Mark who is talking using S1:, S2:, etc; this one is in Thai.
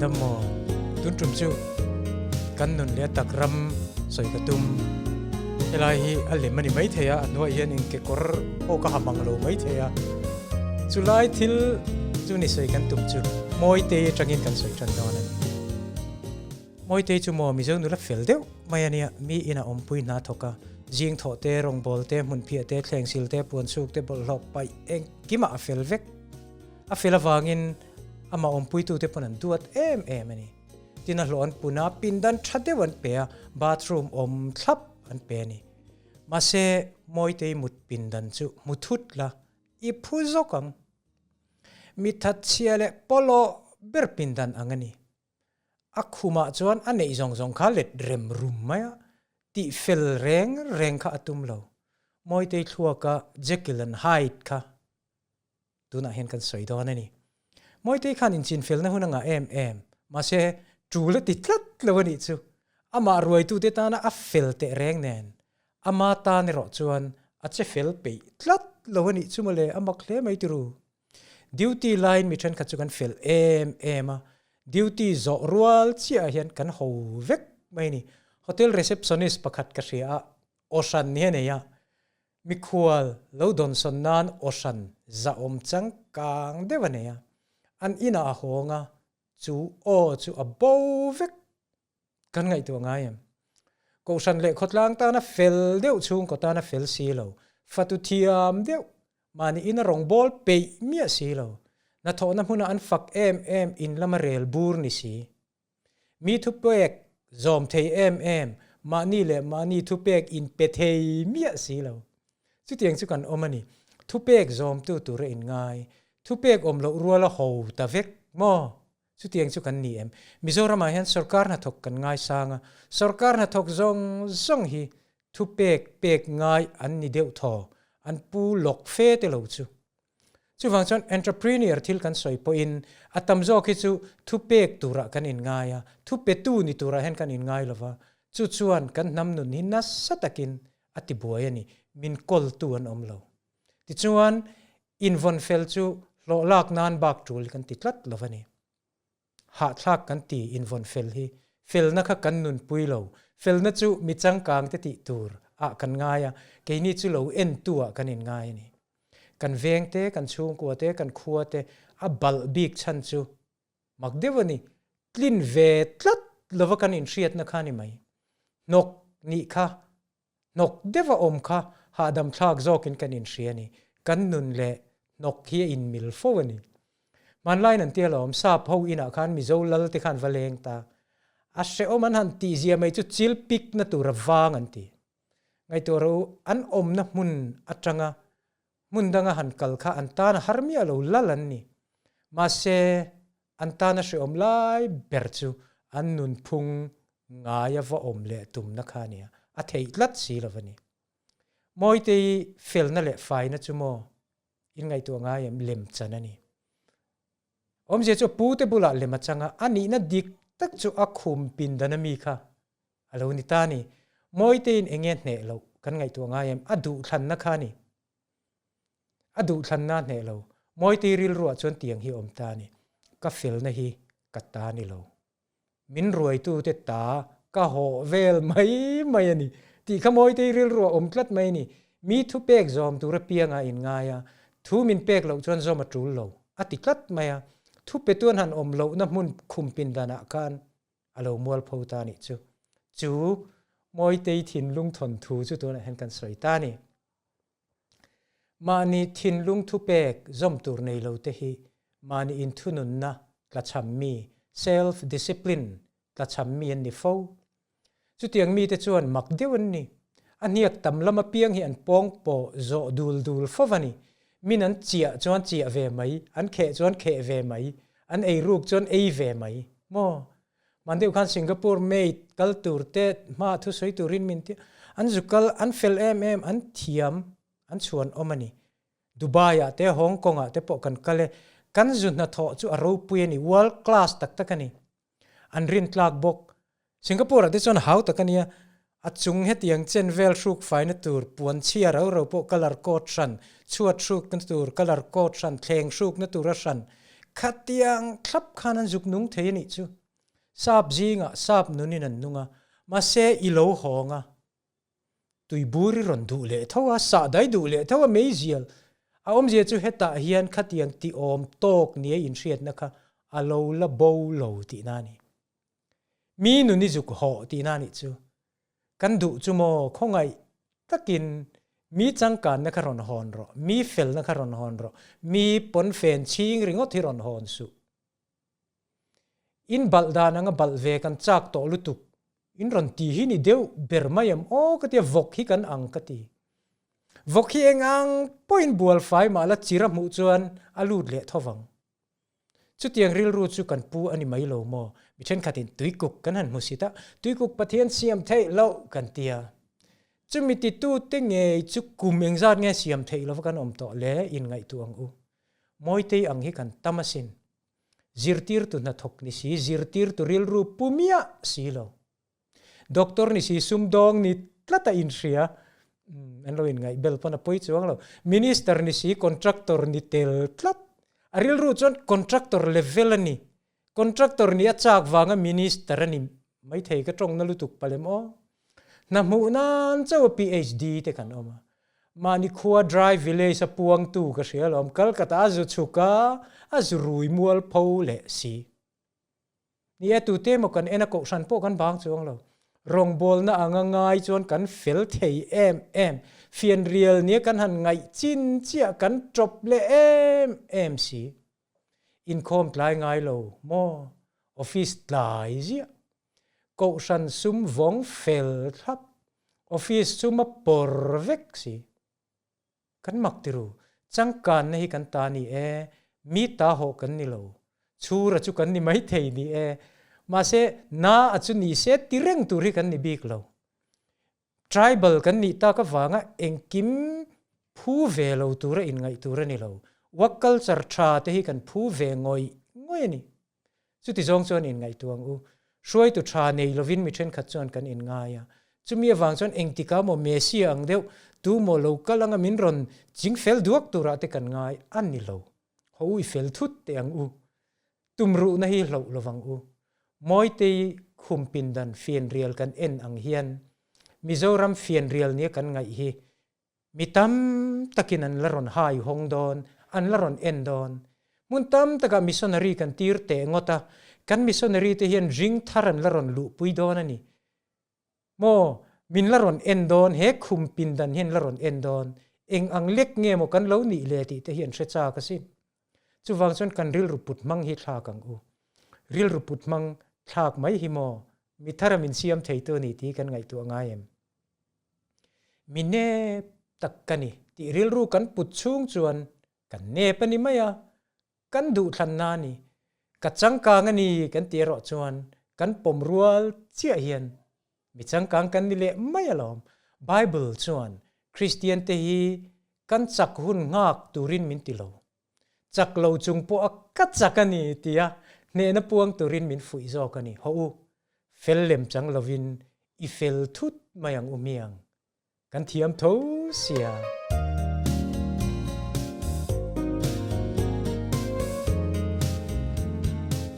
S1: ดมอตุนจุมจูกันนุนเลียตักรำสอยกระตุมเวลาฮีอันเล่มันไม่เทียหน่วยยันอิงเกกอร์โอกะหมังโลไม่เทียจุลายทิลจูนิสอยกันตุมจูมอยเตยจังอินกันสอยจันดอนันมอยเตยจูมอมิเจ้านุลับเฟลเดียวไม่อันเนี้ยมีอินาอมปุยนาทกะจิงโถเตรองบอลเตมุนเพียเตแข่งซิลเตปวนสุกเตบอลหลอกไปเองกิมาเฟลเวกเฟลวางินอามาอมปุยตูเตปนันตัวเอ็มนี่ที่นั่นหลอนปุนาปินดันชัดเดวันเปียบาทรูมอมทับอันเปียนี่มาเซมอยเตยมุดปินดันจูมุดทุดละอีพูจกังมิทัดเชียเลปโลเบอร์ปินดันอังนี่อักขุมาจวนอันนี้จงขาเล็ดเรมรุมไหมอะที่เฟลแรงข้าตุมเรามอยเตยทัวกะเจคิลันไฮด์ค่ะดูน่าเห็นกันสวยดอนนี่มอยเตยขันอินจินเฟลนะหุ่นงาเอ็มมาเซจูเลติดลัดเลวันนี้จูอามารวยตูเตตานะอัฟเฟลเตแรงแน่นอามาตาในรถจวนอาจจะเฟลไปลัดเลวันนี้จูมาเลยอามาเคลไม่ตรูดิวตี้ไลน์มีฉันขัดจูกันเฟลมาดิวตี้จอรัวเชียเห็นกันหูเวกไม่นี่โฮเทลรีเซพชันนิสประคัดกระเสียโอชันเนี่ยเนี่ยมิควอลเลวดอนสันนานโอชันจะอมจังกางเดวันเนี่ยอันอินาหงะจูอับโบเวกกันไงตัวง่ายกูฉันเล็กขดล้างตานะเฟลเดียวชุงก็ตานะเฟลซีโลฟัตุทียมเดียวมานี่อินรองบอลเปย์เมียซีโลนาทอนะหุ่นอันฟักอินละมาเรลบูร์นิซีมีทุเปกจอมเทมานี่เลยมานี่ทุเปกอินเปเทเมียซีโลสุดที่ยังสุกันอมันนี่ทุเปกจอมตัวเรอินง่ายทุเปกอมละรัวละหูตาเวกมอสุดที่ยังสุกันนี่มิโซรามาเห็นสุรการนัทกกันง่ายสางสุรการนัทกจงฮีทุเปกง่ายอันนี้เดียวทออันปูหลอกเฟตเลวจูฟังจน entrepreneur ที่กันสวยพออินอัตมโจคิจูทุเปกตัวระกันอินง่ายทุเปตูนี่ตัวระเห็นกันอินง่ายหรอวะจูชวนกันนำนุนหินัสสัตกินอติบัวนี่มินกอลตัวอันอมเลวที่ชวนอินวันเฟลจูโลลากนานบักจูลกันติดลัดลวนี่หาทักกันตีอินวันเฟลฮีเฟลนักกันนุนปุยเลวเฟลนัจูมิจังกางติตัวกันง่ายแค่นี้จูเลวเอ็นตัวกันอินง่ายนี่กันเวงเตกันชูงกัวเตกันขัวเตบัลบิกชันจูมักเดวนี่กลิ่นเวทลัดลวกันอินเชียดนักนี่ไหมนกนี่ค่ะนกเดวอมค่ะหาดำทากโจกินกันอินเชียนี่กันนุนเละนกเฮียอินมิลโฟนี่มันไล่นันเตียลอมซาบเฮาอินาคันมิโซลลติคันวะเลงตาอาเชอมันหันตีเจียไม่จุจิลปิกนัตุระวางันตีไงตัวเราอันอมนักมุนอัจงะมุนดังหันกัลข้าอันตานะฮาร์มีอโลลลันนี่มาเซอันตานะเชอมไลเบร์จูอันนุนพุงง่ายวะอมเละตุมนักขานี่อัฐิลัดสีละวันนี้มอยตีเฟลนั่นแหละไฟนะจูโมอินไงตัวง่ายเล็มจันนี่อมเจจูปูเตบุละเล็มจังอันนี้นะดิกตักจูอักขุมปินดานามีค่ะอโลนิตานี่มอยตีนเองเงี้ยเนี่ยเรากันไงตัวง่ายอดูทันนักขานี่อดูทันนาเนี่ยเรามอยตีริลรัวจนเตียงฮีอมตานี่ก็เฟลนะฮีกัตตานี่เรามินรวยตู้เตตาก็โหเวลไม่อันนี้ที่ขโมยตีริลรัวอมกลัดไม่นี่มีทุเปกจอมตัวระเปียงอินง่ายทุมินเปกเราจนจอมจูลเราอติกลัดไม่ทุเปตัวหันอมเรานับมุนคุมปินดานากันอโลมัวลพูตานี่จูมอยตีถิ่นลุงทนทูจูตัวนั้นเห็นกันสวยตานี่มานี่ทินลุงทุเปกจอมตัวในเราเตฮีมานี่อินทุนุนนะกระชัมมี self discipline กระชัมมีอันนี้ฟูสุดที่ยังมีแต่ชวนมักเดียวนี่อันนี้ตำละมาเพียงเห็นปองโปโจดูลฟูวันนี้มีนั้นเจียจวนเจียเวไหมอันเขจวนเขเวไหมอันไอรูกจวนไอเวไหมโมมันเดียวกันสิงคโปร์เมย์กัลตูร์เตมาทุสวยตูรินมินที่อันจุกัลอันเฟลอันเทียมอันชวนอมันนี่ดูไบเตฮ่องกงเตปกันกัลกันจุดนัทจูอารูปุยนี่ world class ตักกันนี่อันรินทลากบกสิงคโปร์ที่จวนหาวตักกันนี่อัดจุงเฮตียงเจนเวลชุกไฟนตูร์ปวนเชียเราปกกัลร์โคชันชวดชุกนตูร์กัลร์โคชันเพลงชุกนตูร์ชัน ขัดเตียงคลับขานันจุกนุงเทียนี่จูซาบจีงะซาบนุนินันนุงะมาเซอิโลหองะตุยบุริรอนดูเละเท่าว่าสะได้ดูเละเท่าว่าไม่เจียลอมเจียจูเฮตาเฮียนขัดเตียงตีอมโตกเนียอินเชียดนะคะอาโลละโบโลตีนานี่มีนุนิจุกหอตีนานี่จูกันดูจูโมคงไงตะกินมีจังการนักรอนฮอนรอมีเฟลนักรอนฮอนรอมีปนเฟนชิงริงอที่รอนฮอนสุอินบัลดานังบัลเวกันจากโตลุตุกอินรอนตีหินี่เดียวเบอร์มายัมโอ้ก็เดียววกฮิกันอังกตีวกฮิเองอังปอยน์บัวไฟมาละจิรับมุจวนอาลูดเละทวังจุดยังริลรูจุกันปูอันนี้ไม่โลโมมิเช่นขัดินตุยกุกกันหันมุสิตาตุยกุกปะเทียนเสียมเทเล่ากันเตียจุมิติตูเตงเงจุกุมเองซาดเงเสียมเทเล่ากันอมโตเละอินไงตัวอังอูมอยเตอังฮิกันตามาสินzirtir tu na thok ni si zirtir tu ril ru pumia silo doctor ni si sumdong ni tlata in ria an lo in ngai bel pana poi chuang lo minister ni si contractor ni tel tlat aril ru chon contractor level ani contractor ni achak wanga minister ani mai thei ka tong na lutuk palem o na mu nan chaw phd te kan oma mani khuwa drive village apuang tu ka hrialom kalkata azu chuka azrui mual pho le si ni atu te mo kan ena ko san po kan bang chuang lo rong bol na anga ngai chon kan fel thei em fian real ni kan han ngai chin chia kan drop le em si income tlai ngai lo mo office tlai zia ko san sum vong fel thap office sum por vek si kan mak tiru changkan na hi kan ta ni mi ta ho kan ni lo chura chu kan ni mai thei ni ma se na achu ni se tireng tu ri kan ni bik lo tribal kan ni ta ka wanga engkim phu ve lo tu ra in ngai tu ra ni lo wa culture tha te hi kan phu ve ngoi ni chu ti jong chon in ngai tuang u shroi tu tha nei lovin mi then khat chon kan in ngaia chumi awang chon engtika mo mesia ang deu tu mo local anga min ron jing fel duak tu ra te kan ngai an ni lo hoi fel thut te ang u tumru na hi lo lowang u moi te khum pin dan fian real kan en ang hian mizoram fian real ni kan ngai hi mitam takin an laron hai hong don an laron en don mun tam taka missionary kan tir te ngota kan missionary te hian ring tharan laron lu pui don ani mo min laron en don he khum pin dan hian laron en don eng ang lek nge mo kan lo ni le ti te hian hrecha ka sin chuwang chon kan ril ruput mang hi thla kang u ril ruput mang thak mai hi mo mi tharamin siam theito ni ti kan ngai tu anga em mine takkani ti ril ru kan put chung chuan kan ne pani maya kan du thlan na ni ka changka ngani kan ti ro chuan kan pom rual chia hian mi changkang kan ni le mai alom bible chuan christian te hi kan chak hun ngak turin min ti lo chak lo chung po akat chakani tia ne na puang turin min fui zo kani ho fel lem chang lovin I fel thut mayang umiang kan thiam tho sia